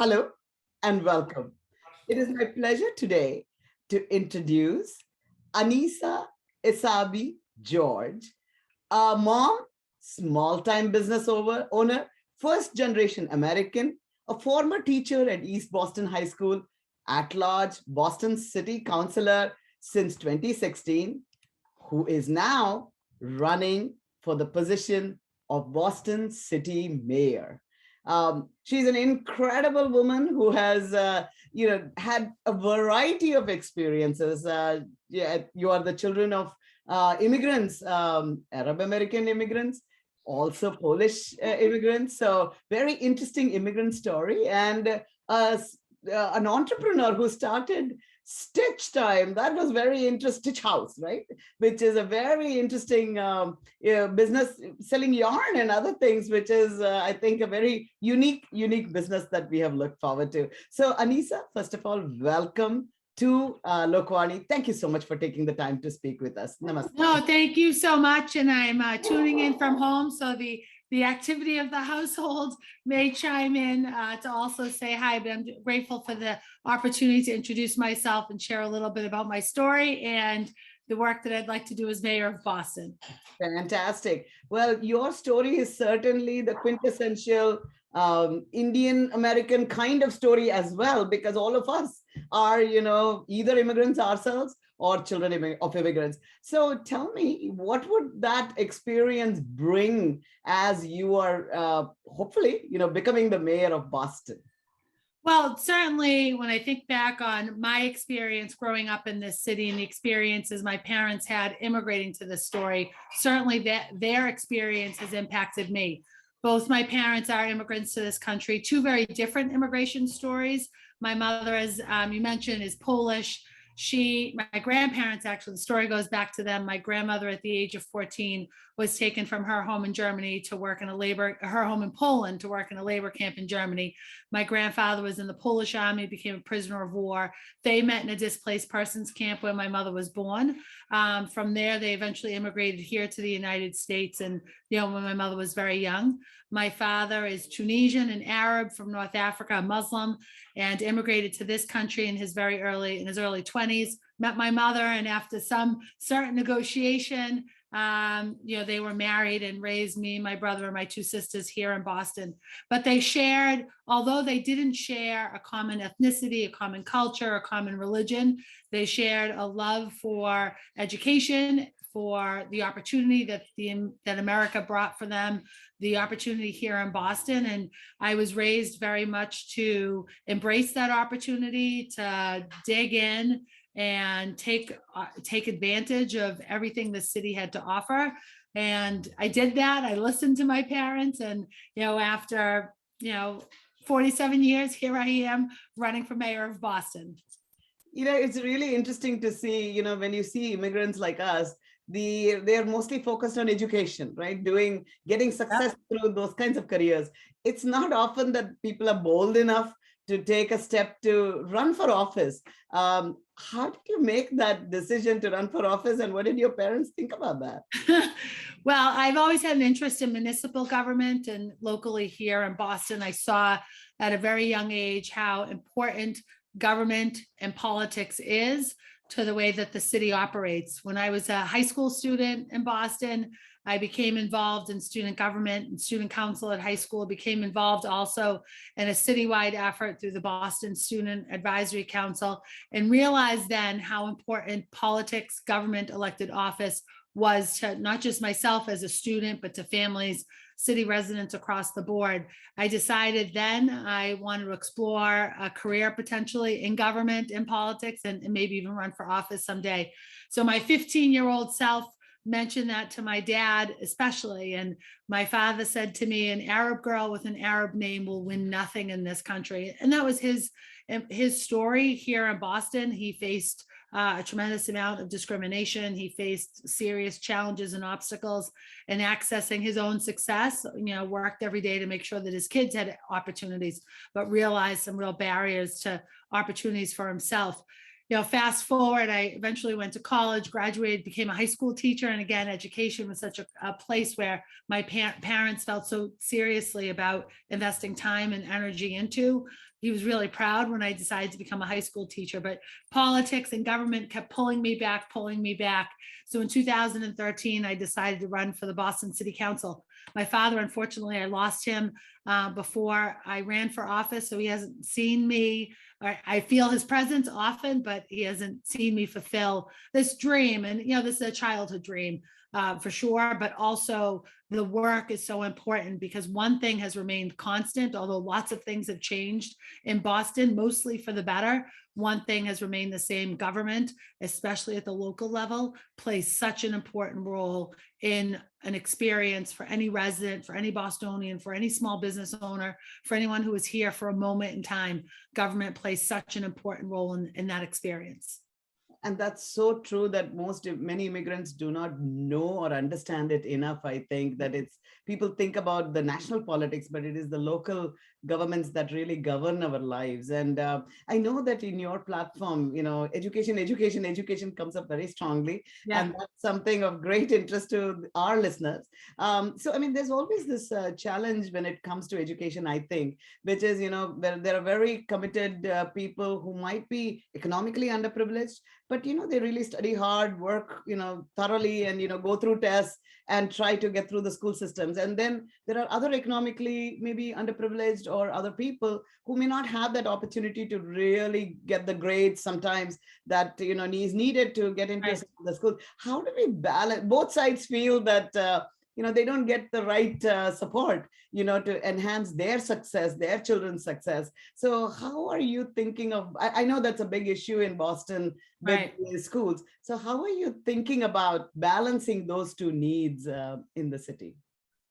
Hello and welcome. It is my pleasure today to introduce Annissa Essaibi George, a mom, small-time business owner, first-generation American, a former teacher at East Boston High School, at-large Boston City Councilor since 2016, who is now running for the position of Boston City Mayor. She's an incredible woman who has, had a variety of experiences. Yeah, you are the children of immigrants, Arab American immigrants, also Polish immigrants. So very interesting immigrant story, and an entrepreneur who started Stitch Time. That was very interesting. Stitch House, right? Which is a very interesting business selling yarn and other things, which is, I think, a very unique business that we have looked forward to. So, Annissa, first of all, welcome to Lokvani. Thank you so much for taking the time to speak with us. Namaste. No, thank you so much. And I'm tuning in from home. So the activity of the household may chime in to also say hi, but I'm grateful for the opportunity to introduce myself and share a little bit about my story and the work that I'd like to do as mayor of Boston. Fantastic. Well, your story is certainly the quintessential Indian American kind of story as well, because all of us are, either immigrants ourselves or children of immigrants. So tell me, what would that experience bring as you are hopefully, becoming the mayor of Boston? Well, certainly when I think back on my experience growing up in this city and the experiences my parents had immigrating to this story, certainly their experience has impacted me. Both my parents are immigrants to this country, two very different immigration stories. My mother, as you mentioned, is Polish. My grandparents, actually, the story goes back to them. My grandmother at the age of 14 was taken from her home in Germany to work in her home in Poland to work in a labor camp in Germany. My grandfather was in the Polish army, became a prisoner of war. They met in a displaced persons camp where my mother was born. From there, they eventually immigrated here to the United States. And, when my mother was very young. My father is Tunisian and Arab from North Africa, a Muslim, and immigrated to this country in his early 20s, met my mother, and after some certain negotiation, they were married and raised me, my brother, and my two sisters here in Boston. But they shared, although they didn't share a common ethnicity, a common culture, a common religion, they shared a love for education, for the opportunity that America brought for them, the opportunity here in Boston. And I was raised very much to embrace that opportunity, to dig in and take advantage of everything the city had to offer. And I did that. I listened to my parents, and after 47 years, here I am running for mayor of Boston. It's really interesting to see, when you see immigrants like us, they're mostly focused on education, right? Getting success through those kinds of careers. It's not often that people are bold enough to take a step to run for office. How did you make that decision to run for office, and what did your parents think about that? Well, I've always had an interest in municipal government, and locally here in Boston, I saw at a very young age how important government and politics is to the way that the city operates. When I was a high school student in Boston, I became involved in student government and student council at high school, became involved also in a citywide effort through the Boston Student Advisory Council, and realized then how important politics, government, elected office was to not just myself as a student, but to families, city residents across the board. I decided then I wanted to explore a career potentially in government, in politics, and maybe even run for office someday. So my 15-year-old self mentioned that to my dad, especially. And my father said to me, an Arab girl with an Arab name will win nothing in this country. And that was his story here in Boston. He faced a tremendous amount of discrimination. He faced serious challenges and obstacles in accessing his own success, worked every day to make sure that his kids had opportunities, but realized some real barriers to opportunities for himself. fast forward, I eventually went to college, graduated, became a high school teacher. And again, education was such a place where my parents felt so seriously about investing time and energy into. He was really proud when I decided to become a high school teacher, but politics and government kept pulling me back, pulling me back. So in 2013, I decided to run for the Boston City Council. My father, unfortunately, I lost him before I ran for office, so he hasn't seen me. I feel his presence often, but he hasn't seen me fulfill this dream. And, this is a childhood dream for sure, but also the work is so important because one thing has remained constant, although lots of things have changed in Boston, mostly for the better. One thing has remained the same: government, especially at the local level, plays such an important role in an experience for any resident, for any Bostonian, for any small business owner, for anyone who is here for a moment in time. Government plays such an important role in that experience. And that's so true that many immigrants do not know or understand it enough. I think that people think about the national politics, but it is the local governments that really govern our lives. And I know that in your platform, education comes up very strongly. Yeah. And that's something of great interest to our listeners. So, I mean, there's always this challenge when it comes to education, I think, which is, there are very committed people who might be economically underprivileged, but they really study hard, work thoroughly, and go through tests and try to get through the school systems. And then there are other economically maybe underprivileged or other people who may not have that opportunity to really get the grades sometimes that is needed to get into Right. the school. How do we balance? Both sides feel that they don't get the right support to enhance their success, their children's success. So how are you thinking of, I know that's a big issue in Boston with Right. schools. So how are you thinking about balancing those two needs in the city?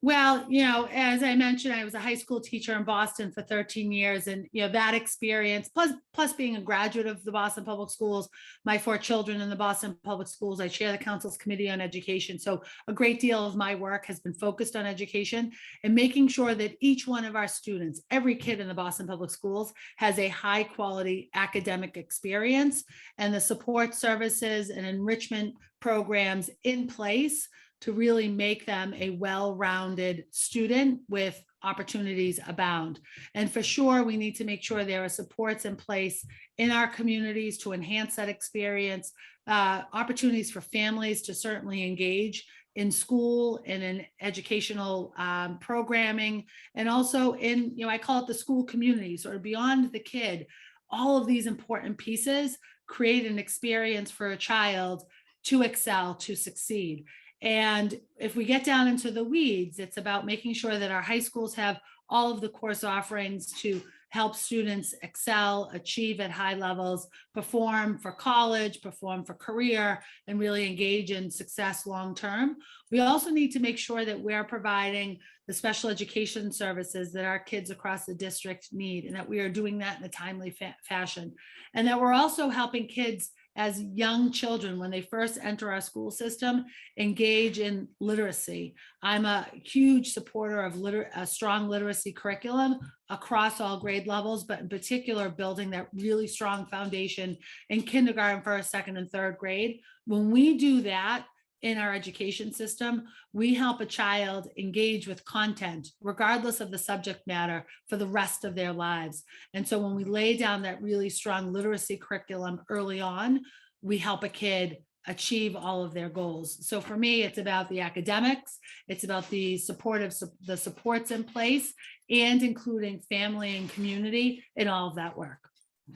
Well, as I mentioned, I was a high school teacher in Boston for 13 years. And, that experience, plus being a graduate of the Boston Public Schools, my 4 children in the Boston Public Schools, I chair the council's committee on education. So a great deal of my work has been focused on education and making sure that each one of our students, every kid in the Boston Public Schools, has a high quality academic experience and the support services and enrichment programs in place to really make them a well-rounded student with opportunities abound. And for sure, we need to make sure there are supports in place in our communities to enhance that experience, opportunities for families to certainly engage in school and in educational programming, and also in, I call it the school community, sort of beyond the kid. All of these important pieces create an experience for a child to excel, to succeed. And if we get down into the weeds, it's about making sure that our high schools have all of the course offerings to help students excel, achieve at high levels, perform for college, perform for career, and really engage in success long-term. We also need to make sure that we're providing the special education services that our kids across the district need, and that we are doing that in a timely fashion. And that we're also helping kids as young children, when they first enter our school system, engage in literacy. I'm a huge supporter of a strong literacy curriculum across all grade levels, but in particular, building that really strong foundation in kindergarten, first, second, and third grade. When we do that in our education system, we help a child engage with content, regardless of the subject matter, for the rest of their lives. And so when we lay down that really strong literacy curriculum early on, we help a kid achieve all of their goals. So for me, it's about the academics, it's about the supports in place, and including family and community in all of that work.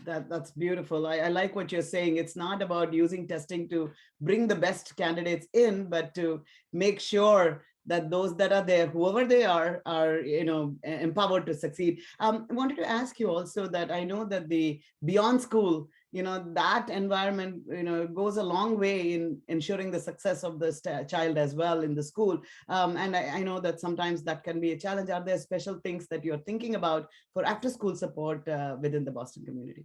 That's beautiful. I like what you're saying. It's not about using testing to bring the best candidates in, but to make sure that those that are there, whoever they are empowered to succeed. I wanted to ask you also that I know that the beyond school, that environment, goes a long way in ensuring the success of the child as well in the school. And I know that sometimes that can be a challenge. Are there special things that you're thinking about for after school support within the Boston community?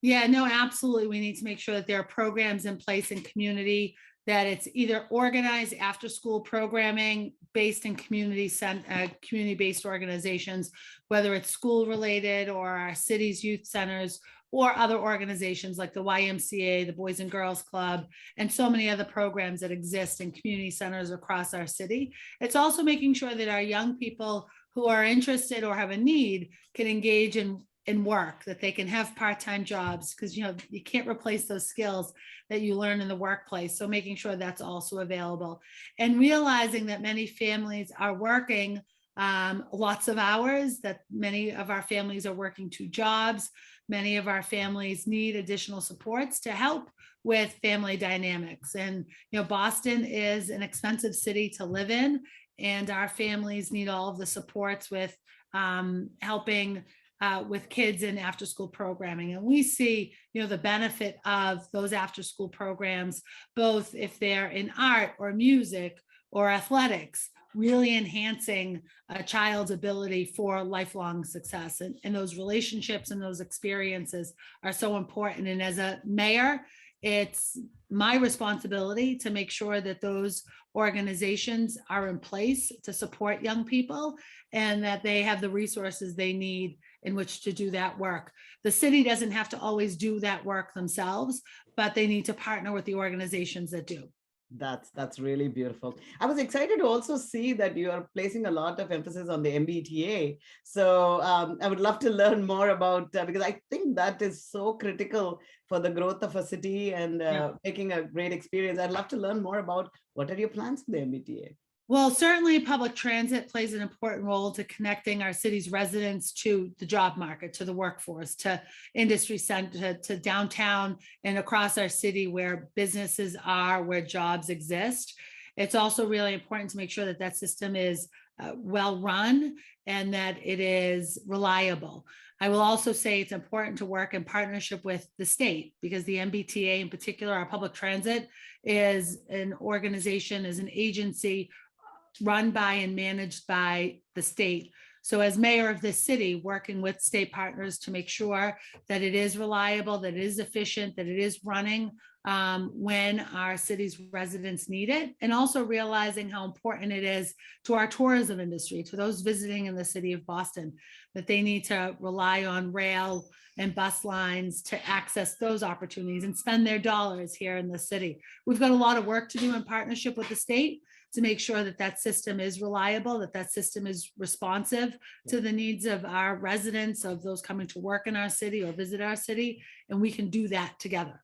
Yeah, no, absolutely. We need to make sure that there are programs in place in community that it's either organized after school programming based in community-based organizations, whether it's school related or our city's youth centers or other organizations like the YMCA, the Boys and Girls Club, and so many other programs that exist in community centers across our city. It's also making sure that our young people who are interested or have a need can engage in work, that they can have part-time jobs, because you can't replace those skills that you learn in the workplace. So making sure that's also available, and realizing that many families are working lots of hours, that many of our families are working 2 jobs. Many of our families need additional supports to help with family dynamics. And Boston is an expensive city to live in, and our families need all of the supports with helping with kids in after school programming. And we see, the benefit of those after school programs, both if they're in art or music or athletics, really enhancing a child's ability for lifelong success. And those relationships and those experiences are so important. And as a mayor, it's my responsibility to make sure that those organizations are in place to support young people and that they have the resources they need in which to do that work. The city doesn't have to always do that work themselves, but they need to partner with the organizations that do. That's really beautiful. I was excited to also see that you are placing a lot of emphasis on the MBTA. So I would love to learn more about, because I think that is so critical for the growth of a city and making a great experience. I'd love to learn more about what are your plans for the MBTA? Well, certainly public transit plays an important role to connecting our city's residents to the job market, to the workforce, to industry center, to downtown and across our city where businesses are, where jobs exist. It's also really important to make sure that that system is well run and that it is reliable. I will also say it's important to work in partnership with the state, because the MBTA in particular, our public transit, is an organization, is an agency run by and managed by the state. So as mayor of this city, working with state partners to make sure that it is reliable, that it is efficient, that it is running when our city's residents need it, and also realizing how important it is to our tourism industry, to those visiting in the city of Boston, that they need to rely on rail and bus lines to access those opportunities and spend their dollars here in the city. We've got a lot of work to do in partnership with the state to make sure that that system is reliable, that that system is responsive to the needs of our residents, of those coming to work in our city or visit our city, and we can do that together.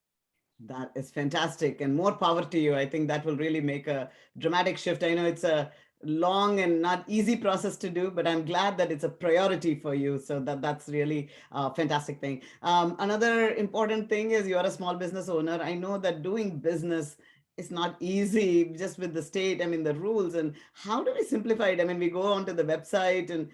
That is fantastic, and more power to you. I think that will really make a dramatic shift. I know it's a long and not easy process to do, but I'm glad that it's a priority for you. So that's really a fantastic thing. Another important thing is you're a small business owner. I know that doing business is not easy just with the state. I mean, the rules, and how do we simplify it? I mean, we go onto the website and,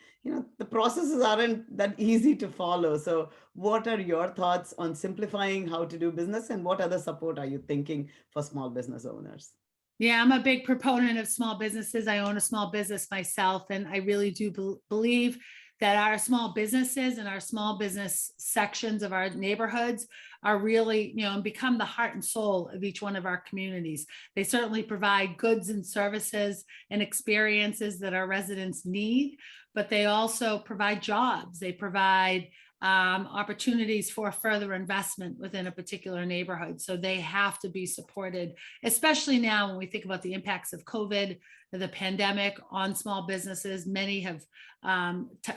the processes aren't that easy to follow. So what are your thoughts on simplifying how to do business, and what other support are you thinking for small business owners? Yeah, I'm a big proponent of small businesses. I own a small business myself, and I really do believe that our small businesses and our small business sections of our neighborhoods are really, and become the heart and soul of each one of our communities. They certainly provide goods and services and experiences that our residents need, but they also provide jobs. They provide opportunities for further investment within a particular neighborhood. So they have to be supported, especially now when we think about the impacts of COVID, the pandemic on small businesses. Many have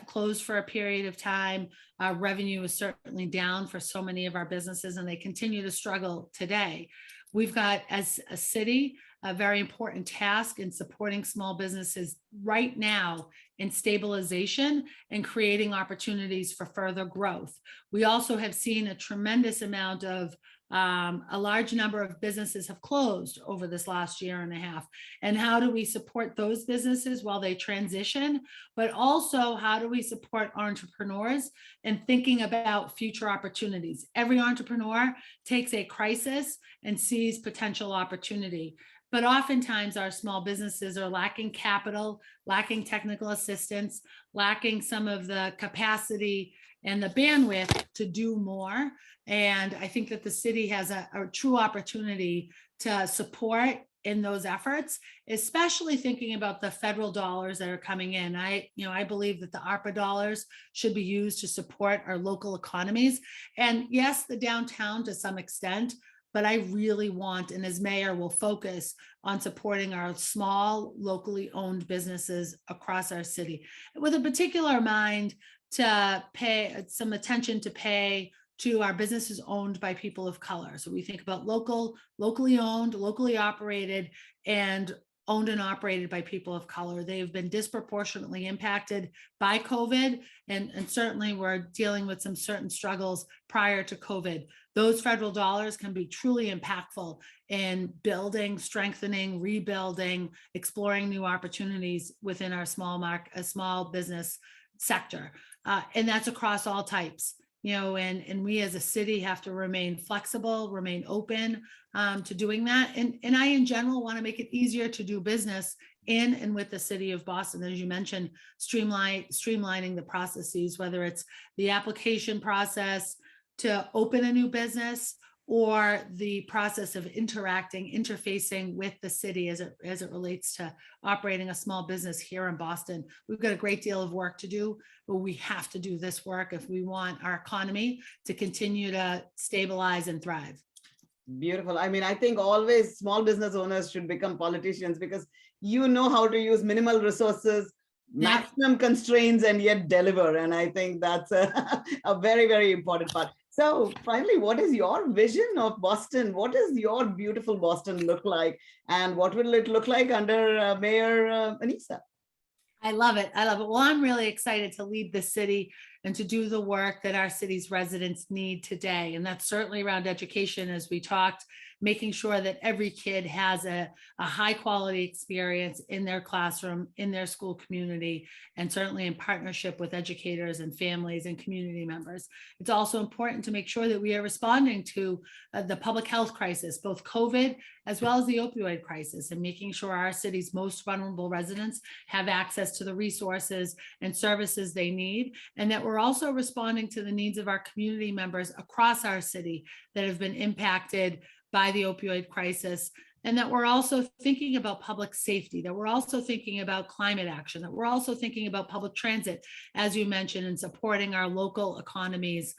closed for a period of time. Revenue is certainly down for so many of our businesses, and they continue to struggle today. We've got, as a city, a very important task in supporting small businesses right now in stabilization and creating opportunities for further growth. We also have seen a tremendous amount of a large number of businesses have closed over this last year and a half. And how do we support those businesses while they transition? But also, how do we support entrepreneurs and thinking about future opportunities? Every entrepreneur takes a crisis and sees potential opportunity. But oftentimes our small businesses are lacking capital, lacking technical assistance, lacking some of the capacity and the bandwidth to do more. And I think that the city has a true opportunity to support in those efforts, especially thinking about the federal dollars that are coming in. I believe that the ARPA dollars should be used to support our local economies. And yes, the downtown to some extent, but I really want, and as mayor, will focus on supporting our small, locally owned businesses across our city, with a particular mind to pay some attention to our businesses owned by people of color. So we think about locally owned, locally operated, and owned and operated by people of color. They've been disproportionately impacted by COVID, and certainly we're dealing with some certain struggles prior to COVID. Those federal dollars can be truly impactful in building, strengthening, rebuilding, exploring new opportunities within our small business sector. And that's across all types. And we as a city have to remain flexible, remain open to doing that. And I, in general, want to make it easier to do business in and with the city of Boston. As you mentioned, streamlining the processes, whether it's the application process to open a new business, or the process of interfacing with the city as it relates to operating a small business here in Boston. We've got a great deal of work to do, but we have to do this work if we want our economy to continue to stabilize and thrive. Beautiful. I mean, I think always small business owners should become politicians, because you know how to use minimal resources, maximum constraints, and yet deliver. And I think that's a very, very important part. So finally, what is your vision of Boston? What does your beautiful Boston look like? And what will it look like under Mayor Annissa? I love it. Well, I'm really excited to lead the city and to do the work that our city's residents need today. And that's certainly around education, as we talked, making sure that every kid has a high quality experience in their classroom, in their school community, and certainly in partnership with educators and families and community members. It's also important to make sure that we are responding to the public health crisis, both COVID as well as the opioid crisis, and making sure our city's most vulnerable residents have access to the resources and services they need, and that we're also responding to the needs of our community members across our city that have been impacted by the opioid crisis, and that we're also thinking about public safety, that we're also thinking about climate action, that we're also thinking about public transit, as you mentioned, and supporting our local economies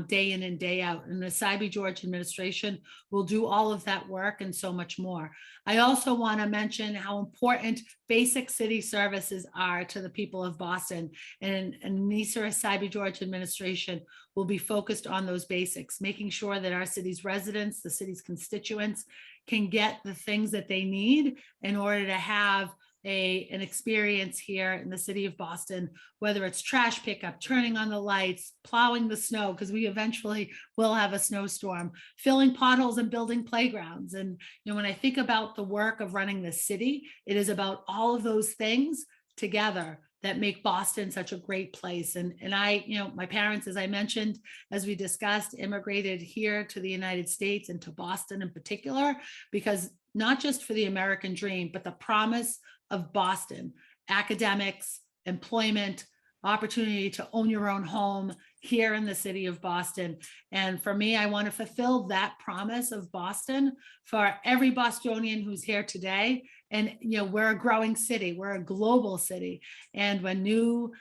day in and day out. And the Essaibi George administration will do all of that work and so much more. I also want to mention how important basic city services are to the people of Boston, and Annissa Essaibi George administration will be focused on those basics, making sure that our city's residents, the city's constituents, can get the things that they need in order to have an experience here in the city of Boston, whether it's trash pickup, turning on the lights, plowing the snow, because we eventually will have a snowstorm, filling potholes and building playgrounds. And when I think about the work of running the city, it is about all of those things together that make Boston such a great place. And I, my parents, as I mentioned, as we discussed, immigrated here to the United States and to Boston in particular, because not just for the American dream, but the promise of Boston, academics, employment, opportunity to own your own home here in the city of Boston. And for me, I want to fulfill that promise of Boston for every Bostonian who's here today. And we're a growing city, we're a global city, and when new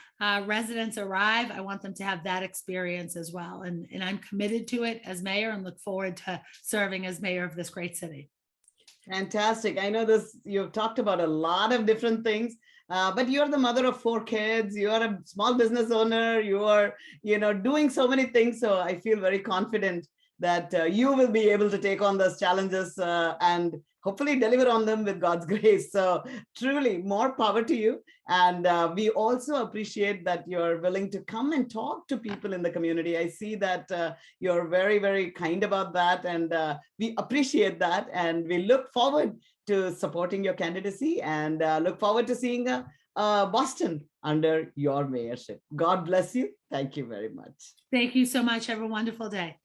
residents arrive, I want them to have that experience as well. And I'm committed to it as mayor, and look forward to serving as mayor of this great city. Fantastic. I know you've talked about a lot of different things, but you're the mother of 4 kids. You are a small business owner. You are, doing so many things. So I feel very confident that you will be able to take on those challenges and hopefully deliver on them with God's grace. So truly, more power to you. And we also appreciate that you're willing to come and talk to people in the community. I see that you're very, very kind about that. And we appreciate that. And we look forward to supporting your candidacy, and look forward to seeing Boston under your mayorship. God bless you. Thank you very much. Thank you so much. Have a wonderful day.